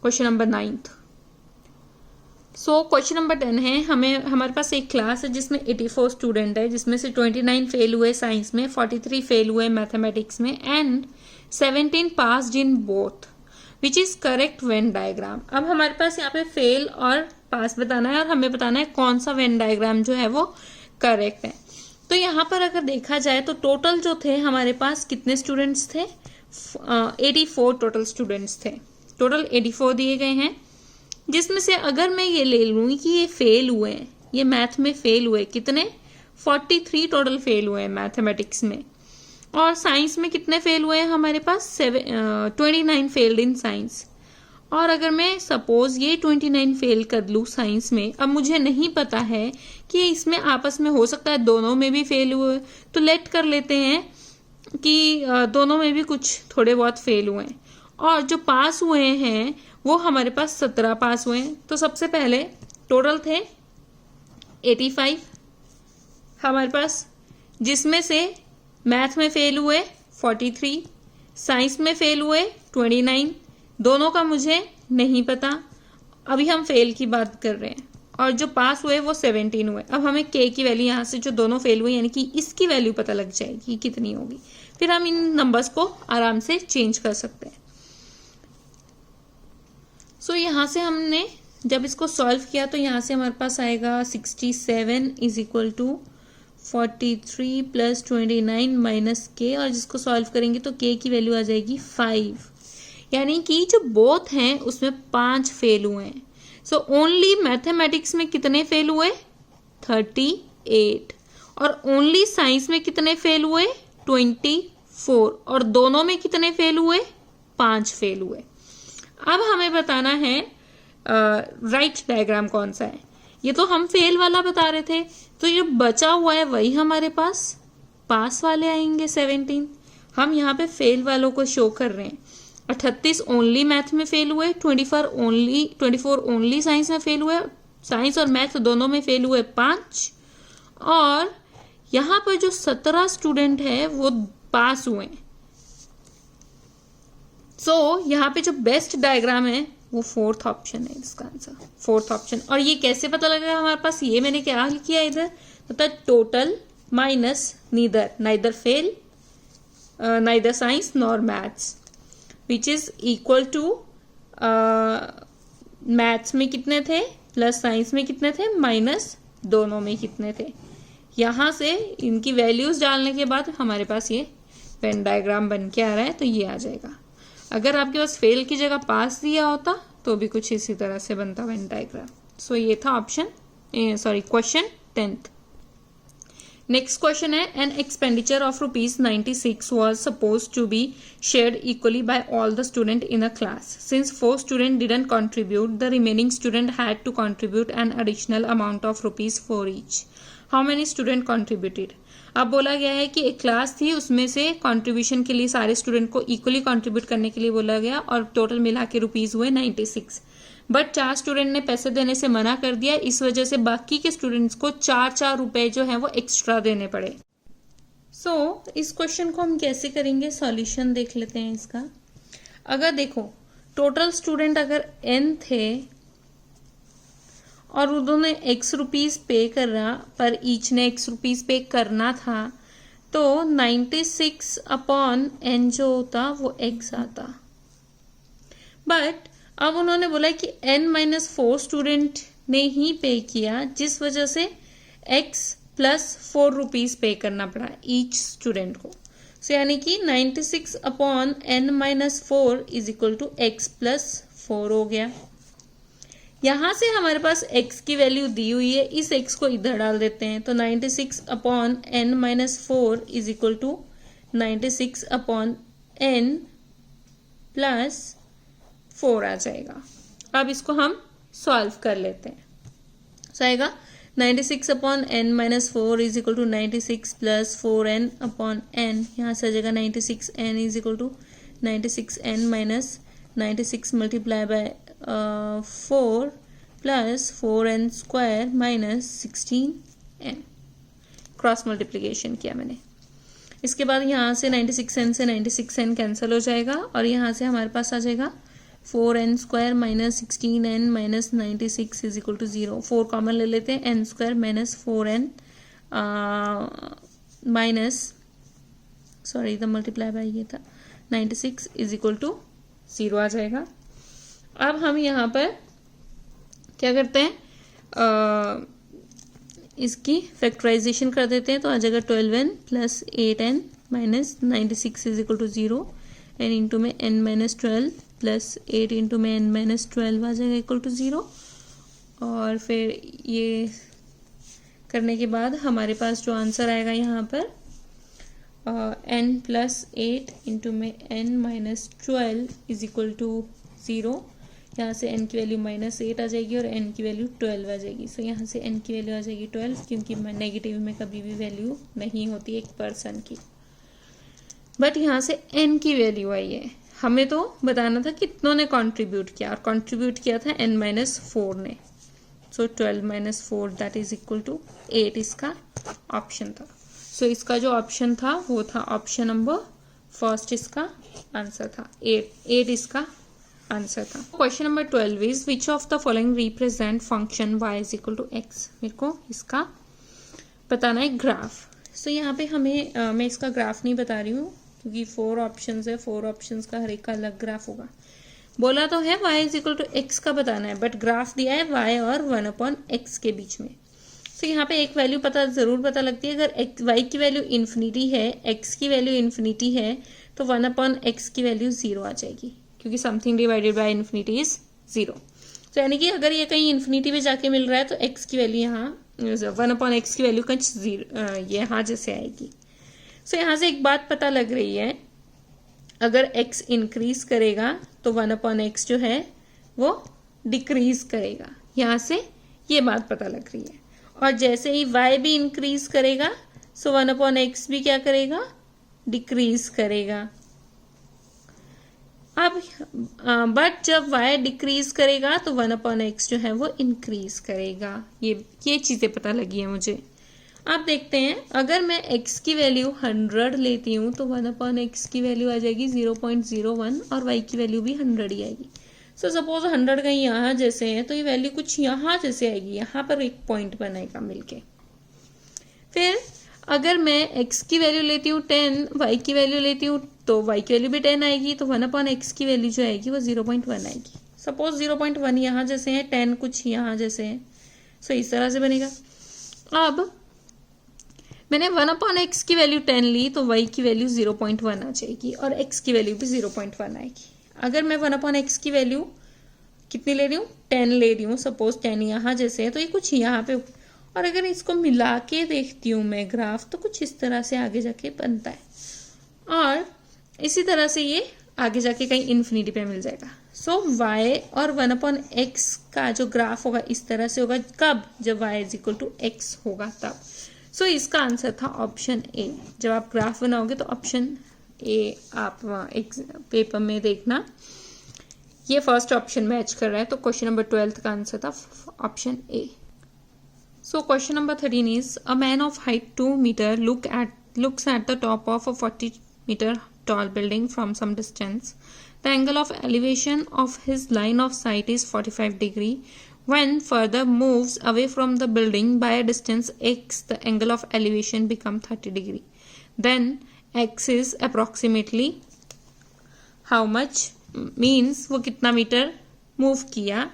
क्वेश्चन नंबर 9. सो क्वेश्चन नंबर 10 है. हमारे पास एक क्लास है जिसमें 84 स्टूडेंट है, जिसमें से 29 फेल हुए साइंस में, 43 फेल हुए मैथमेटिक्स में and 17 passed in both, which is correct Venn diagram. अब हमारे पास यहाँ पे फेल और पास बताना है और हमें बताना है कौन सा वेन डायग्राम जो है वो करेक्ट है. तो यहाँ पर अगर देखा जाए तो टोटल जो थे हमारे पास कितने स्टूडेंट्स थे, 84 टोटल स्टूडेंट्स थे. टोटल 84 दिए गए हैं, जिसमें से अगर मैं ये ले लूँ कि ये फेल हुए हैं, ये मैथ में फेल हुए कितने, 43 टोटल फेल हुए हैं मैथमेटिक्स में, और साइंस में कितने फेल हुए हैं हमारे पास 29 फेल्ड इन साइंस। और अगर मैं सपोज ये 29 फेल कर लूँ साइंस में, अब मुझे नहीं पता है कि इसमें आपस में हो सकता है दोनों में भी फेल हुए, तो लेट कर लेते हैं कि दोनों में भी कुछ थोड़े बहुत फेल हुए हैं। और जो पास हुए हैं वो हमारे पास 17 पास हुए हैं। तो सबसे पहले टोटल थे 85 हमारे पास, जिसमें से मैथ में फेल हुए 43, साइंस में फेल हुए 29, दोनों का मुझे नहीं पता, अभी हम फेल की बात कर रहे हैं। और जो पास हुए वो 17 हुए। अब हमें के की वैल्यू यहाँ से जो दोनों फेल हुए यानी कि इसकी वैल्यू पता लग जाएगी कितनी होगी, फिर हम इन नंबर्स को आराम से चेंज कर सकते हैं। सो यहाँ से हमने जब इसको सॉल्व किया तो यहाँ से हमारे पास आएगा 67 is equal to 43 plus 29 minus k, और जिसको सॉल्व करेंगे तो के की वैल्यू आ जाएगी 5, यानी कि जो बोथ हैं उसमें 5 फेल हुए हैं। सो ओनली मैथमेटिक्स में कितने फेल हुए 38, और ओनली साइंस में कितने फेल हुए 24, और दोनों में कितने फेल हुए 5 फेल हुए। अब हमें बताना है राइट डायग्राम कौन सा है। ये तो हम फेल वाला बता रहे थे, तो ये बचा हुआ है वही हमारे पास पास वाले आएंगे 17। हम यहाँ पे फेल वालों को शो कर रहे हैं। 38 ओनली मैथ में फेल हुए, 24 ओनली साइंस में फेल हुए, साइंस और मैथ दोनों में फेल हुए 5, और यहाँ पर जो 17 स्टूडेंट है वो पास हुए। सो यहाँ पे जो बेस्ट डायग्राम है वो 4th ऑप्शन है इसका आंसर, 4th ऑप्शन। और ये कैसे पता लगेगा हमारे पास, ये मैंने क्या किया इधर, मतलब total minus neither fail neither science nor maths, which is equal to maths में कितने थे प्लस साइंस में कितने थे माइनस दोनों में कितने थे। यहाँ से इनकी वैल्यूज डालने के बाद हमारे पास ये वेन डायग्राम बन के आ रहा है, तो ये आ जाएगा। अगर आपके पास फेल की जगह पास दिया होता तो भी कुछ इसी तरह से बनता वेन डायग्राम। सो ये था क्वेश्चन 10th। नेक्स्ट क्वेश्चन है, an expenditure of ₹96 was supposed to be shared equally by all the student in a class. Since 4 students didn't contribute, the remaining student had to contribute an additional amount of ₹4 each. How many student contributed? अब बोला गया है कि एक class थी, उसमें से contribution के लिए सारे स्टूडेंट को इक्वली कंट्रीब्यूट करने के लिए बोला गया, और टोटल मिला के रुपीज हुए 96। बट 4 स्टूडेंट ने पैसे देने से मना कर दिया, इस वजह से बाकी के स्टूडेंट्स को 4 रुपए जो है वो एक्स्ट्रा देने पड़े। सो इस क्वेश्चन को हम कैसे करेंगे, सॉल्यूशन देख लेते हैं इसका। अगर देखो टोटल स्टूडेंट अगर n थे और उन्होंने x रुपीज पे कर रहा, पर ईच ने x रुपीज पे करना था, तो 96/n जो होता वो x आता। बट अब उन्होंने बोला कि n-4 स्टूडेंट ने ही पे किया, जिस वजह से x + 4 रुपीज पे करना पड़ा ईच स्टूडेंट को। सो यानी कि 96/n-4 is equal to x + 4 हो गया। यहाँ से हमारे पास x की वैल्यू दी हुई है, इस x को इधर डाल देते हैं, तो 96/n-4 is equal to 96/n + 4 आ जाएगा। अब इसको हम सॉल्व कर लेते हैं। सो आएगा 96/n-4 is equal to 96 + 4n/n, यहाँ से आ जाएगा 96n is equal to 96n minus 96 multiply by 4 plus 4n square minus 16n। Cross multiplication किया मैंने। इसके बाद यहाँ से 96n से 96n कैंसिल हो जाएगा, और यहाँ से हमारे पास आ जाएगा 4n square minus 16n minus 96 is equal to 0। 4 common ले लेते हैं, n square minus 4n minus the multiply by ये था 96 इज इक्वल टू 0 आ जाएगा। अब हम यहाँ पर क्या करते हैं, इसकी फैक्टराइजेशन कर देते हैं, तो आ जाएगा 12n + 8n minus 96 is equal to 0, n into में n माइनस 12 प्लस 8 इंटू में n माइनस 12 आ जाएगा इक्वल टू 0। और फिर ये करने के बाद हमारे पास जो आंसर आएगा यहाँ पर n प्लस 8 इंटू में n minus 12 is equal to 0। यहाँ से n की वैल्यू -8 आ जाएगी और n की वैल्यू 12 आ जाएगी। सो यहाँ से n की वैल्यू आ जाएगी 12, क्योंकि नेगेटिव में कभी भी वैल्यू नहीं होती एक पर्सन की। बट यहाँ से n की वैल्यू आई है, हमें तो बताना था कितनों ने कंट्रीब्यूट किया, और कंट्रीब्यूट किया था n-4 ने। सो 12 - 4 दैट इज इक्वल टू 8 इसका ऑप्शन था। सो इसका जो ऑप्शन था वो था ऑप्शन नंबर फर्स्ट, इसका आंसर था 8 इसका आंसर था। Question number 12 is which of the following represent function y is equal to x। मेरे को इसका बताना है ग्राफ। सो यहाँ पे हमें मैं इसका ग्राफ नहीं बता रही हूँ, क्योंकि 4 ऑप्शंस है, 4 ऑप्शंस का हर एक का अलग ग्राफ होगा। बोला तो है y is equal to x का बताना है, बट ग्राफ दिया है y और 1/x के बीच में। तो यहाँ पे एक वैल्यू जरूर पता लगती है, अगर y की वैल्यू इन्फिनिटी है, x की वैल्यू इन्फिनिटी है, तो 1/x की वैल्यू 0 आ जाएगी, क्योंकि something divided by infinity is 0। तो यानी कि अगर ये कहीं इन्फिनिटी में जाके मिल रहा है तो x की वैल्यू यहाँ 1/x की वैल्यू कहीं 0 यहाँ जैसे आएगी। सो यहाँ से एक बात पता लग रही है, अगर x इंक्रीज करेगा तो 1/x जो है वो डिक्रीज करेगा। यहाँ से ये बात पता लग रही है। और जैसे ही y भी इंक्रीज करेगा, सो 1/x भी क्या करेगा, डिक्रीज करेगा। अब बट जब y डिक्रीज करेगा तो 1/x जो है वो इंक्रीज करेगा। ये चीजें पता लगी है मुझे। अब देखते हैं, अगर मैं x की वैल्यू 100 लेती हूँ तो 1/x की वैल्यू आ जाएगी 0.01 और y की वैल्यू भी 100 ही आएगी। सो सपोज 100 कहीं यहाँ जैसे है, तो ये वैल्यू कुछ यहाँ जैसे आएगी, यहाँ पर एक पॉइंट बनेगा मिलके। फिर अगर मैं x की वैल्यू लेती हूँ 10, y की वैल्यू लेती हूँ तो y की वैल्यू भी 10 आएगी, तो 1/x की वैल्यू जो आएगी वो 0.1 आएगी। सपोज 0.1 यहाँ जैसे है, 10 कुछ यहाँ जैसे है, सो इस तरह से बनेगा। अब मैंने 1/x की वैल्यू 10 ली तो y की वैल्यू 0.1 आ जाएगी और x की वैल्यू भी 0.1 आएगी। अगर मैं 1/x की वैल्यू कितनी ले रही हूँ, 10 ले रही हूँ, सपोज 10 यहाँ जैसे है, तो ये कुछ यहाँ पे, और अगर इसको मिला के देखती हूँ मैं ग्राफ, तो कुछ इस तरह से आगे जाके बनता है, और इसी तरह से ये आगे जाके कहीं इन्फिनिटी पे मिल जाएगा। सो y और 1/x का जो ग्राफ होगा इस तरह से होगा, कब, जब y is equal to x होगा तब। सो इसका आंसर था ऑप्शन ए। जब आप ग्राफ बनाओगे तो ऑप्शन ए आप एक पेपर में देखना, ये फर्स्ट ऑप्शन मैच कर रहा है। तो क्वेश्चन नंबर 12 का आंसर था option A. So question number 13 is a man of height 2 metre looks at the top of a 40 meter tall building from some distance. The angle of elevation of his line of sight is 45 degree. When further moves away from the building by a distance x, the angle of elevation become 30 degree. Then x is approximately how much, means वो कितना metre move किया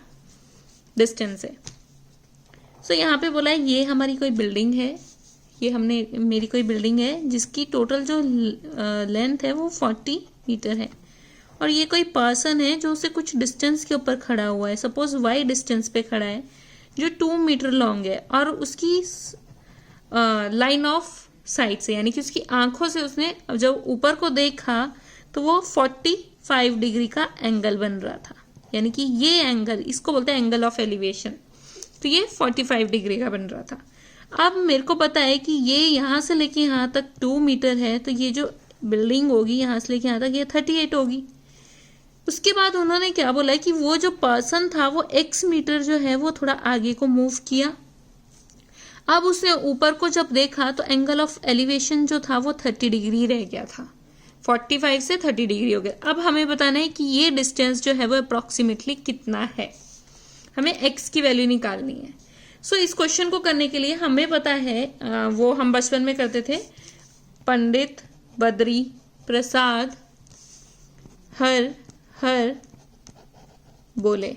distance से। सो यहाँ पे बोला है ये हमारी कोई बिल्डिंग है, ये मेरी कोई बिल्डिंग है जिसकी टोटल जो लेंथ है वो 40 मीटर है, और ये कोई पर्सन है जो उसे कुछ डिस्टेंस के ऊपर खड़ा हुआ है, सपोज y डिस्टेंस पे खड़ा है जो 2 मीटर लॉन्ग है, और उसकी लाइन ऑफ साइट से, यानी कि उसकी आंखों से उसने जब ऊपर को देखा तो वो 45 डिग्री का एंगल बन रहा था, यानी कि ये एंगल, इसको बोलते हैं एंगल ऑफ एलिवेशन। तो ये 45 डिग्री का बन रहा था। अब मेरे को पता है कि ये यहाँ से लेके यहाँ तक 2 मीटर है, तो ये जो बिल्डिंग होगी यहाँ से लेके यहाँ तक ये 38 होगी। उसके बाद उन्होंने क्या बोला है कि वो जो पर्सन था वो x मीटर जो है वो थोड़ा आगे को मूव किया। अब उसने ऊपर को जब देखा तो एंगल ऑफ एलिवेशन जो था वो 30 डिग्री रह गया था, 45 से 30 डिग्री हो गया। अब हमें बताना है कि ये डिस्टेंस जो है वो अप्रोक्सीमेटली कितना है, हमें x की वैल्यू निकालनी है। सो इस क्वेश्चन को करने के लिए हमें पता है, वो हम बचपन में करते थे, पंडित, बद्री, प्रसाद, हर बोले।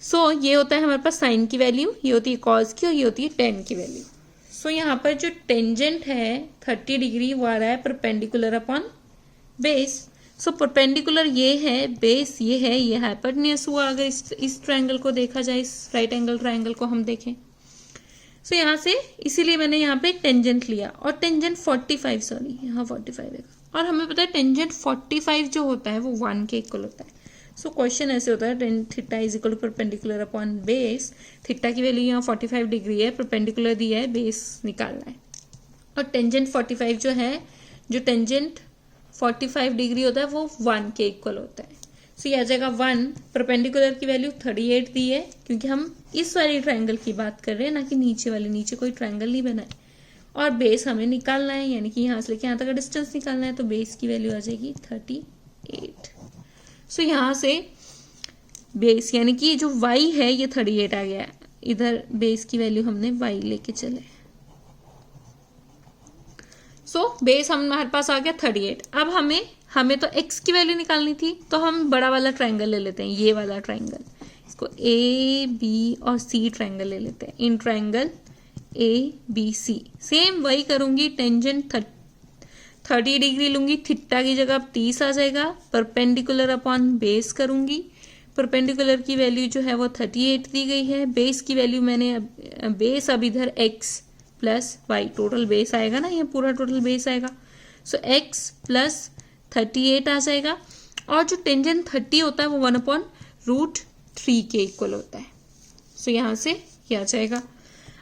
सो ये होता है हमारे पास साइन की वैल्यू, ये होती है कॉस की, और ये होती है टेन की वैल्यू। सो यहाँ पर जो टेंजेंट है 30 डिग्री वो आ रहा है perpendicular upon base. So perpendicular ये है, बेस ये है, ये हाइपोटेन्यूज हुआ अगर इस ट्रायंगल को देखा जाए, इस राइट एंगल ट्रायंगल को हम देखें। सो यहाँ से इसीलिए मैंने यहाँ पे टेंजेंट लिया और टेंजेंट 45 सॉरी यहाँ 45 है और हमें पता है टेंजेंट 45 जो होता है वो 1 के इक्वल होता है। सो क्वेश्चन ऐसे होता है tan theta is equal to perpendicular upon base. Theta की वैल्यू यहाँ 45 डिग्री है, परपेंडिकुलर दिया है, बेस निकालना है और टेंजेंट 45 जो है, जो टेंजेंट 45 डिग्री होता है वो 1 के इक्वल होता है। सो ये आ जाएगा 1। परपेंडिकुलर की वैल्यू 38 दी है क्योंकि हम इस वाली ट्रायंगल की बात कर रहे हैं, ना कि नीचे वाली। नीचे कोई ट्रायंगल नहीं बना है और बेस हमें निकालना है, यानी कि यहाँ से लेके यहाँ तक का डिस्टेंस निकालना है। तो बेस की वैल्यू आ जाएगी 38। सो यहाँ से बेस यानी कि जो y है ये 38 आ गया है, इधर बेस की वैल्यू हमने y लेके चले। सो बेस हमारे पास आ गया 38। अब हमें तो x की वैल्यू निकालनी थी, तो हम बड़ा वाला ट्रायंगल ले लेते हैं, ये वाला ट्रायंगल। इसको A B और C ट्रायंगल ले लेते हैं। इन ट्रायंगल ABC सेम वही करूंगी, टेंजेंट 30 डिग्री लूंगी, थीटा की जगह 30 आ जाएगा। परपेंडिकुलर अपॉन बेस करूंगी, परपेंडिकुलर की वैल्यू जो है वो 38 दी गई है। बेस की वैल्यू मैंने बेस अब इधर x plus y, total base आएगा ना, ये पूरा टोटल बेस आएगा। सो x प्लस 38 आ जाएगा और जो टेंजेंट 30 होता है वो 1/√3 के इक्वल होता है। सो यहाँ से ये आ जाएगा।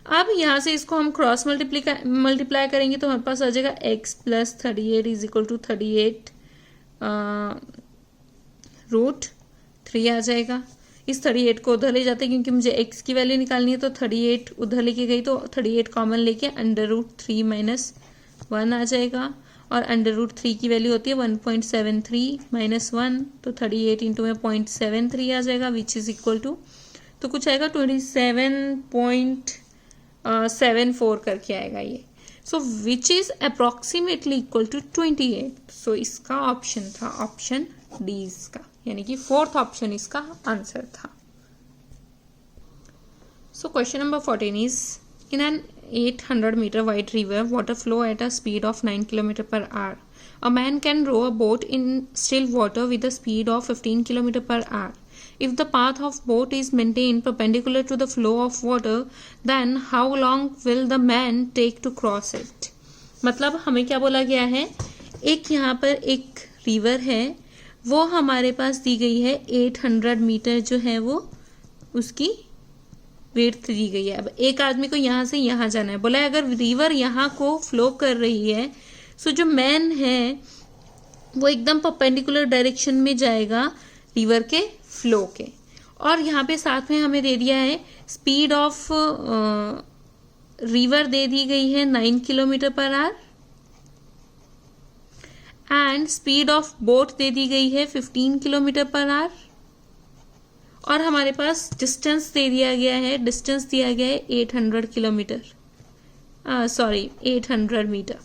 अब यहाँ से इसको हम क्रॉस मल्टीप्लाई करेंगे तो हमारे पास आ जाएगा x plus 38 is equal to 38√3 आ जाएगा। इस 38 को उधर ले जाते हैं क्योंकि मुझे x की वैल्यू निकालनी है, तो 38 उधर लेके गई तो 38 कॉमन लेके √3 माइनस 1 आ जाएगा और √3 की वैल्यू होती है 1.73 माइनस 1, तो 38 इंटू में 0.73 आ जाएगा विच इज इक्वल टू, तो कुछ आएगा 27.74 करके आएगा ये। So which is approximately equal to 28। So इसका ऑप्शन था ऑप्शन डी इसका, यानी कि 4th ऑप्शन इसका आंसर था। सो question number 14 is in an 800 meter wide river, water flow at a speed of 9 km/h. A man can row a boat in still water with a speed of 15 km/h. If the path of boat is maintained perpendicular to the flow of water, then how long will the man take to cross it? मतलब हमें क्या बोला गया है, एक यहाँ पर एक रिवर है, वो हमारे पास दी गई है 800 मीटर जो है वो उसकी विड्थ दी गई है। अब एक आदमी को यहाँ से यहाँ जाना है, बोला है अगर रिवर यहाँ को फ्लो कर रही है, सो जो मैन है वो एकदम परपेंडिकुलर डायरेक्शन में जाएगा रिवर के फ्लो के। और यहाँ पे साथ में हमें दे दिया है स्पीड ऑफ रिवर दे दी गई है 9 km/h and speed of boat दे दी गई है 15 km/h और हमारे पास डिस्टेंस दे दिया गया है, डिस्टेंस दिया गया है 800 किलोमीटर, 800 मीटर।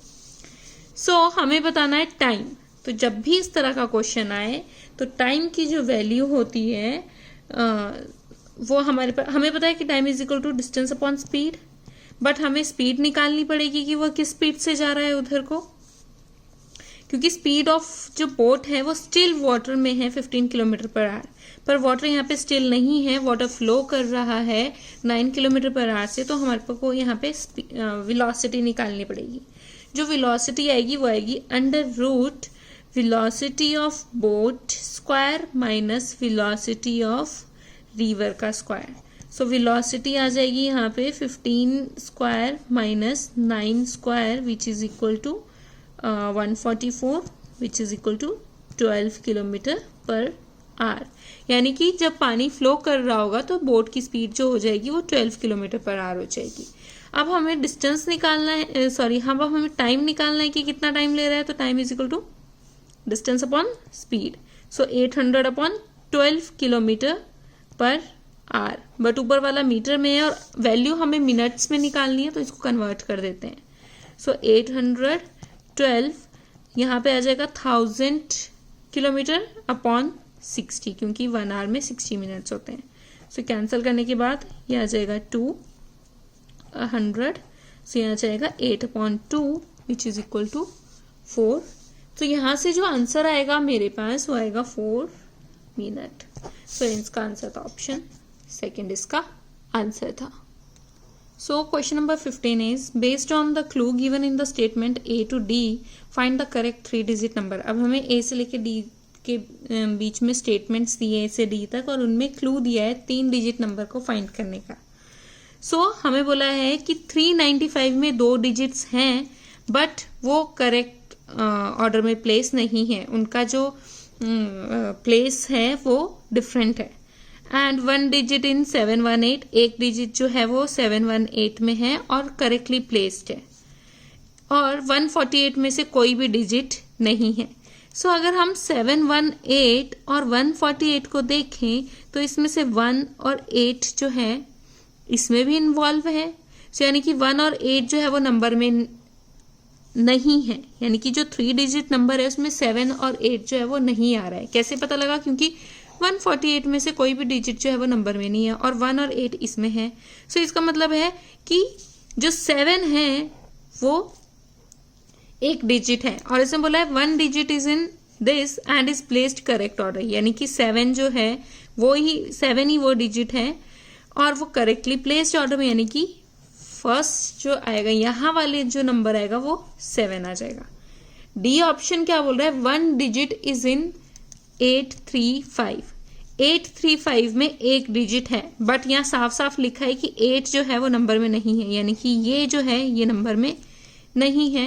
सो हमें बताना है टाइम। तो जब भी इस तरह का क्वेश्चन आए तो टाइम की जो वैल्यू होती है वो हमें पता है कि time is equal to distance upon speed, but हमें स्पीड निकालनी पड़ेगी कि वो किस स्पीड से जा रहा है उधर को, क्योंकि स्पीड ऑफ जो बोट है वो स्टिल वाटर में है 15 km/h, पर वाटर यहाँ पे स्टिल नहीं है, वाटर फ्लो कर रहा है 9 km/h से, तो हमारे को यहाँ पे वेलोसिटी निकालनी पड़ेगी। जो वेलोसिटी आएगी वो आएगी √ velocity of boat square minus velocity of river का स्क्वायर। सो वेलोसिटी आ जाएगी यहाँ पे 15 square minus 9 square which is equal to 144 which is equal to 12 km/h। यानी कि जब पानी फ्लो कर रहा होगा तो बोट की स्पीड जो हो जाएगी वो 12 km/h हो जाएगी। अब हमें डिस्टेंस निकालना है, अब हमें टाइम निकालना है कि कितना टाइम ले रहा है, तो time is equal to distance upon speed. So 800 upon 12 km/h, but ऊपर वाला मीटर में है और वैल्यू हमें मिनट्स में निकालनी है तो इसको कन्वर्ट कर देते हैं। सो 812 यहाँ पे आ जाएगा 1000 किलोमीटर अपॉन 60, क्योंकि 1 आवर में 60 मिनट्स होते हैं। सो कैंसिल करने के बाद ये आ जाएगा 200, सो यहाँ जाएगा 8/2 विच इज इक्वल टू 4। तो यहाँ से जो आंसर आएगा मेरे पास वो आएगा 4 मिनट। सो इसका आंसर था ऑप्शन सेकंड, इसका आंसर था। So question number 15 is based on the clue given in the statement A to D find the correct 3-digit number। अब हमें A से लेके D के बीच में स्टेटमेंट्स दिए A से D तक और उनमें क्लू दिया है 3-डिजिट नंबर को फाइंड करने का। सो हमें बोला है कि 395 में 2 डिजिट्स हैं बट वो करेक्ट ऑर्डर में प्लेस नहीं है, उनका जो प्लेस है वो डिफरेंट है। एंड 1 डिजिट इन 718, एक डिजिट जो है वो 718 में है और करेक्टली प्लेस्ड है, और 148 में से कोई भी डिजिट नहीं है। सो अगर हम 718 और 148 को देखें तो इसमें से 1 और 8 जो है इसमें भी इन्वॉल्व है। सो यानी कि 1 और 8 जो है वो नंबर में नहीं है, यानी कि जो 3 डिजिट नंबर है उसमें 7 और 8 जो है वो नहीं आ रहा है। कैसे पता लगा? क्योंकि 148 में से कोई भी डिजिट जो है वो नंबर में नहीं है और 1 और 8 इसमें है। सो इसका मतलब है कि जो 7 है वो एक डिजिट है, और इसमें बोला है 1 digit is in this and is placed correct order, यानी कि 7 जो है वो ही 7 ही वो डिजिट है और वो करेक्टली प्लेस्ड ऑर्डर में, यानी कि फर्स्ट जो आएगा यहाँ वाले जो नंबर आएगा वो 7 आ जाएगा। डी ऑप्शन क्या बोल रहा है? 1 डिजिट इज इन 835। 835 में एक डिजिट है बट यहाँ साफ साफ लिखा है कि 8 जो है वो नंबर में नहीं है, यानी कि ये जो है ये नंबर में नहीं है।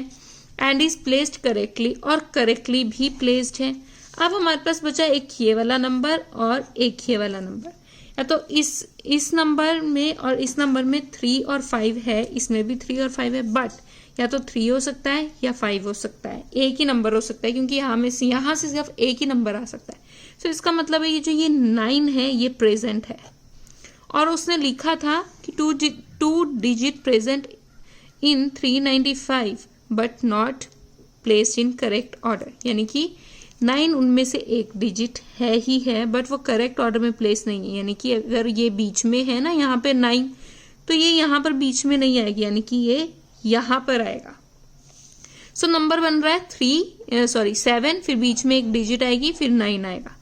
एंड इज प्लेस्ड करेक्टली, और करेक्टली भी प्लेस्ड है। अब हमारे पास बचा एक ये वाला नंबर और एक ये वाला नंबर, या तो इस नंबर में और इस नंबर में 3 और 5 है, इसमें भी 3 और 5 है, बट या तो 3 हो सकता है या 5 हो सकता है, एक ही नंबर हो सकता है क्योंकि यहाँ से सिर्फ एक ही नंबर आ सकता है। सो इसका मतलब है ये 9 है ये प्रेजेंट है, और उसने लिखा था कि 2 digit present in 395 but not placed in correct order, यानी कि 9 उनमें से एक डिजिट है ही है बट वो करेक्ट ऑर्डर में प्लेस नहीं है। यानी कि अगर ये बीच में है ना यहाँ पे 9, तो ये यहाँ पर बीच में नहीं आएगी, यानी कि ये यहाँ पर आएगा। सो नंबर बन रहा है 7, फिर बीच में एक डिजिट आएगी, फिर 9 आएगा।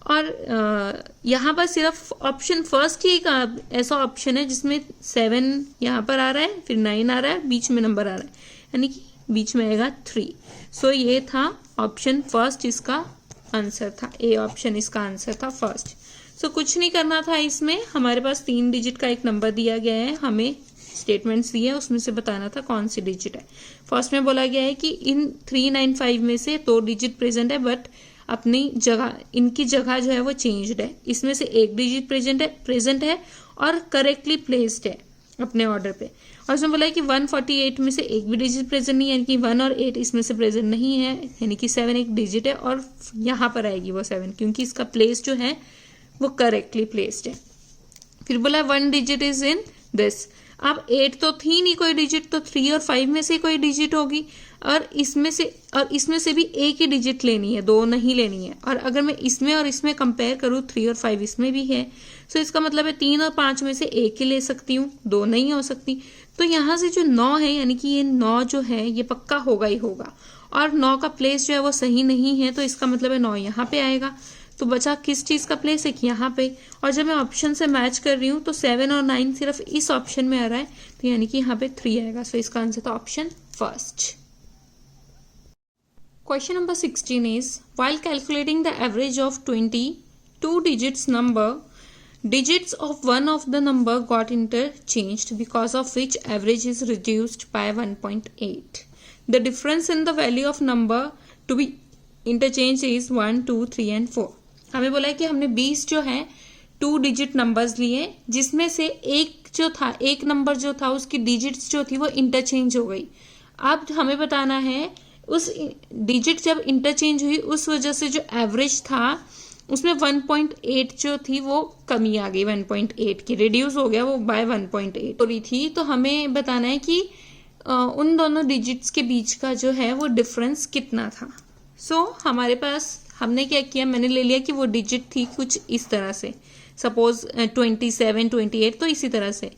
और यहाँ पर सिर्फ ऑप्शन फर्स्ट ही एक ऐसा ऑप्शन है जिसमें 7 यहाँ पर आ रहा है, फिर 9 आ रहा है, बीच में नंबर आ रहा है, यानी कि बीच में आएगा 3। सो ये था ऑप्शन फर्स्ट, इसका आंसर था ए ऑप्शन, इसका आंसर था फर्स्ट। सो कुछ नहीं करना था इसमें, हमारे पास 3 डिजिट का एक नंबर दिया गया है, हमें स्टेटमेंट्स दिए हैं उसमें से बताना था कौन सी डिजिट है। फर्स्ट में बोला गया है कि इन 395 में से 2 डिजिट प्रेजेंट है बट अपनी जगह, इनकी जगह जो है वो चेंज्ड है। इसमें से एक डिजिट प्रेजेंट है और करेक्टली प्लेस्ड है अपने ऑर्डर पे। और उसमें बोला है कि 148 में से एक भी डिजिट प्रेजेंट नहीं है, यानी कि 1 और 8 इसमें से प्रेजेंट नहीं है, यानी कि 7 एक डिजिट है और यहाँ पर आएगी वो 7 क्योंकि इसका प्लेस जो है वो करेक्टली प्लेस्ड है। फिर बोला 1 डिजिट इज इन दिस। अब 8 तो थी नहीं कोई डिजिट, तो 3 और 5 में से कोई डिजिट होगी, और इसमें से भी एक ही डिजिट लेनी है, 2 नहीं लेनी है। और अगर मैं इसमें और इसमें कंपेयर करूँ 3 और 5 इसमें भी है, सो इसका मतलब है 3 और 5 में से एक ही ले सकती हूँ, 2 नहीं हो सकती। तो यहाँ से जो 9 है, यानी कि ये 9 जो है ये पक्का होगा ही होगा, और 9 का प्लेस जो है वो सही नहीं है, तो इसका मतलब है 9 यहाँ पे आएगा। तो बचा किस चीज का प्लेस? एक यहाँ पे, और जब मैं ऑप्शन से मैच कर रही हूँ तो 7 और 9 सिर्फ इस ऑप्शन में आ रहा है, तो यानी कि यहाँ पे 3 आएगा। सो इसका आंसर था option first. Question number 16 is, while calculating the average of 22 digits number, digits of one of the number got interchanged, because of which average is reduced by 1.8. The difference in the value of number to be interchanged is 1, 2, 3 and 4. हमें बोला है कि हमने 20 जो है 2 digit numbers लिए, जिसमें से एक नंबर जो था उसकी डिजिट्स जो थी वो इंटरचेंज हो गई। अब हमें बताना है उस डिजिट जब इंटरचेंज हुई उस वजह से जो एवरेज था उसमें 1.8 जो थी वो कमी आ गई, 1.8 की रिड्यूस हो गया वो बाय 1.8 हो रही थी। तो हमें बताना है कि उन दोनों डिजिट्स के बीच का जो है वो डिफरेंस कितना था। सो हमारे पास हमने क्या किया, मैंने ले लिया कि वो डिजिट थी कुछ इस तरह से, सपोज 27, 28, तो इसी तरह से।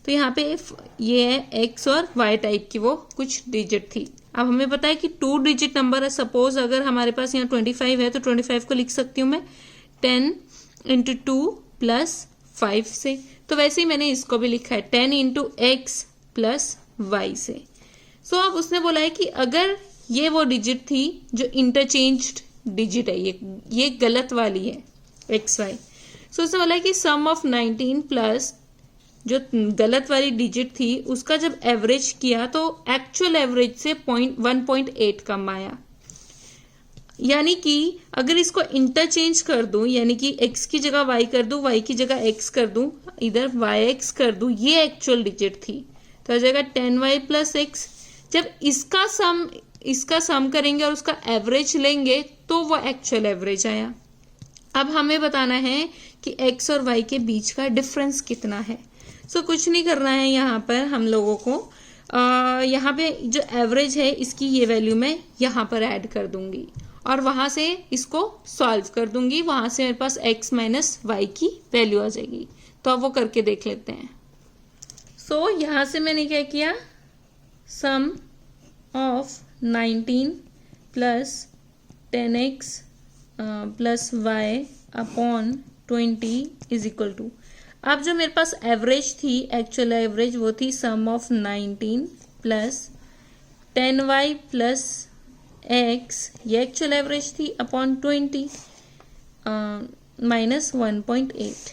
तो यहाँ पे ये है एक्स और वाई टाइप की वो कुछ डिजिट थी। अब हमें पता है कि 2 डिजिट नंबर है, सपोज अगर हमारे पास यहाँ 25 है तो 25 को लिख सकती हूँ मैं 10 × 2 + 5 से। तो वैसे ही मैंने इसको भी लिखा है 10 इंटू एक्स प्लस वाई से। सो अब उसने बोला है कि अगर ये वो डिजिट थी जो इंटरचेंज्ड डिजिट है, ये गलत वाली है एक्स वाई। सो उसने बोला है कि सम ऑफ 19 प्लस जो गलत वाली डिजिट थी उसका जब एवरेज किया तो एक्चुअल एवरेज से 1.8 कम आया। यानी कि अगर इसको इंटरचेंज कर दूं, यानी कि x की जगह y कर दूं, y की जगह x कर दूं, इधर yx कर दूं, ये एक्चुअल डिजिट थी तो आ जाएगा 10y प्लस एक्स। जब इसका सम करेंगे और उसका एवरेज लेंगे तो वो एक्चुअल एवरेज आया। अब हमें बताना है कि x और y के बीच का डिफरेंस कितना है। सो कुछ नहीं करना है यहाँ पर हम लोगों को, यहाँ पे जो एवरेज है इसकी ये वैल्यू मैं यहाँ पर ऐड कर दूंगी और वहां से इसको सॉल्व कर दूंगी। वहां से मेरे पास x माइनस वाई की वैल्यू आ जाएगी। तो अब वो करके देख लेते हैं। सो यहाँ से मैंने क्या किया, sum of 19 plus 10x plus y upon 20 is equal to, अब जो मेरे पास एवरेज थी, एक्चुअल एवरेज, वो थी sum of 19 plus 10y plus x, ये एक्चुअल एवरेज थी, अपॉन 20 माइनस 1.8।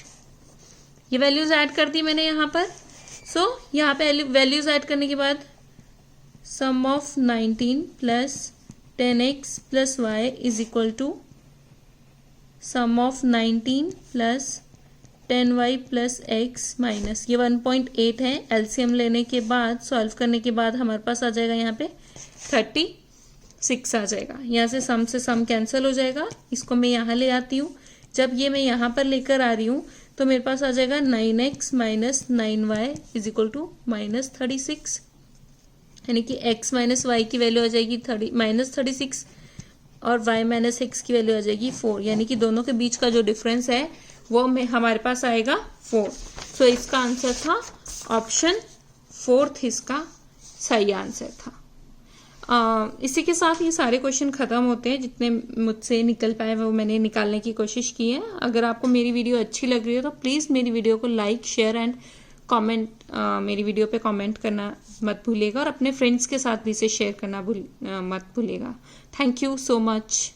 ये वैल्यूज ऐड कर दी मैंने यहाँ पर। सो यहाँ पे वैल्यूज ऐड करने के बाद sum of 19 plus 10x plus y is equal to sum of 19 plus 10y plus x minus, ये 1.8 है। एलसीएम लेने के बाद, सॉल्व करने के बाद हमारे पास आ जाएगा यहाँ पे 36 आ जाएगा। यहाँ से सम कैंसिल हो जाएगा। इसको मैं यहाँ ले आती हूँ। जब ये मैं यहाँ पर लेकर आ रही हूँ तो मेरे पास आ जाएगा 9x minus 9y is equal to minus 36, यानी कि x माइनस वाई की वैल्यू आ जाएगी माइनस 36 और y माइनस एक्स की वैल्यू आ जाएगी 4, यानी कि दोनों के बीच का जो डिफरेंस है वो हमारे पास आएगा 4। सो इसका आंसर था ऑप्शन 4, इसका सही आंसर था। इसी के साथ ये सारे क्वेश्चन खत्म होते हैं। जितने मुझसे निकल पाए वो मैंने निकालने की कोशिश की है। अगर आपको मेरी वीडियो अच्छी लग रही है तो प्लीज़ मेरी वीडियो को लाइक, शेयर एंड कमेंट, मेरी वीडियो पे कमेंट करना मत भूलिएगा और अपने फ्रेंड्स के साथ भी इसे शेयर करना मत भूलिएगा। Thank you so much.